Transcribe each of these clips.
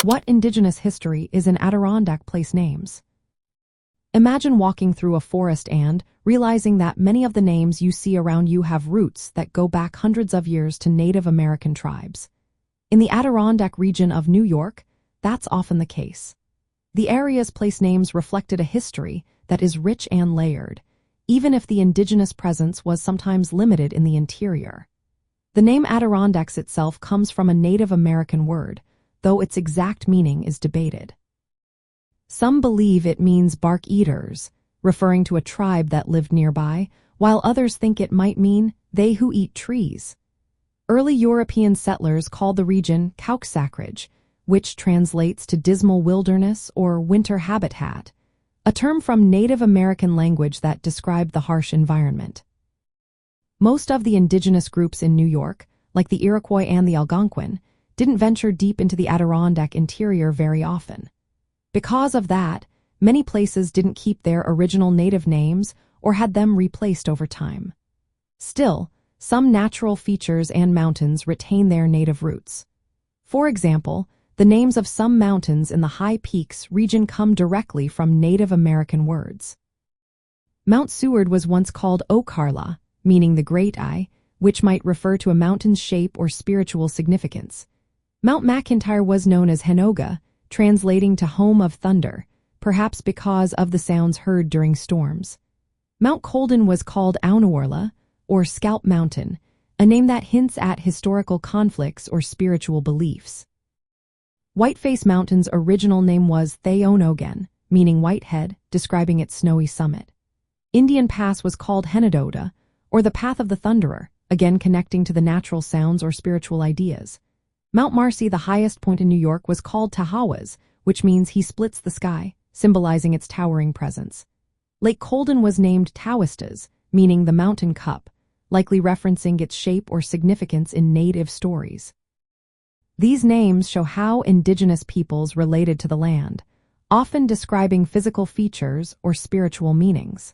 What indigenous history is in Adirondack place names? Imagine walking through a forest and realizing that many of the names you see around you have roots that go back hundreds of years to Native American tribes. In the Adirondack region of New York, that's often the case. The area's place names reflected a history that is rich and layered, even if the indigenous presence was sometimes limited in the interior. The name Adirondacks itself comes from a Native American word, though its exact meaning is debated. Some believe it means bark eaters, referring to a tribe that lived nearby, while others think it might mean they who eat trees. Early European settlers called the region Couchsacridge, which translates to dismal wilderness or winter habitat, a term from Native American language that described the harsh environment. Most of the indigenous groups in New York, like the Iroquois and the Algonquin, didn't venture deep into the Adirondack interior very often. Because of that, many places didn't keep their original native names or had them replaced over time. Still, some natural features and mountains retain their native roots. For example, the names of some mountains in the High Peaks region come directly from Native American words. Mount Seward was once called Okarla, meaning the Great Eye, which might refer to a mountain's shape or spiritual significance. Mount McIntyre was known as Henoga, translating to home of thunder, perhaps because of the sounds heard during storms. Mount Colden was called Aunawarla, or Scalp Mountain, a name that hints at historical conflicts or spiritual beliefs. Whiteface Mountain's original name was Theonogan, meaning Whitehead, describing its snowy summit. Indian Pass was called Henedoda, or the Path of the Thunderer, again connecting to the natural sounds or spiritual ideas. Mount Marcy, the highest point in New York, was called Tahawas, which means he splits the sky, symbolizing its towering presence. Lake Colden was named Tawistas, meaning the mountain cup, likely referencing its shape or significance in native stories. These names show how indigenous peoples related to the land, often describing physical features or spiritual meanings.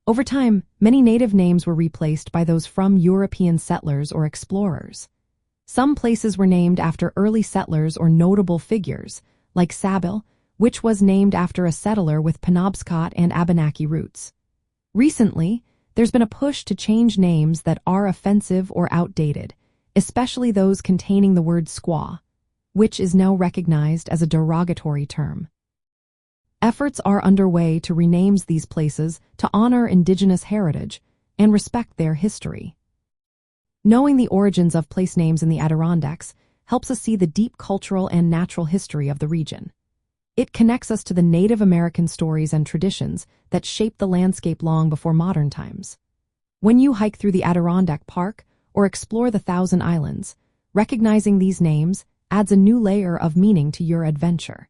Over time, many native names were replaced by those from European settlers or explorers. Some places were named after early settlers or notable figures, like Sabil, which was named after a settler with Penobscot and Abenaki roots. Recently, there's been a push to change names that are offensive or outdated, especially those containing the word squaw, which is now recognized as a derogatory term. Efforts are underway to rename these places to honor indigenous heritage and respect their history. Knowing the origins of place names in the Adirondacks helps us see the deep cultural and natural history of the region. It connects us to the Native American stories and traditions that shaped the landscape long before modern times. When you hike through the Adirondack Park or explore the Thousand Islands, recognizing these names adds a new layer of meaning to your adventure.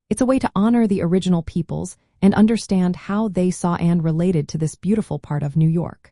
It's a way to honor the original peoples and understand how they saw and related to this beautiful part of New York.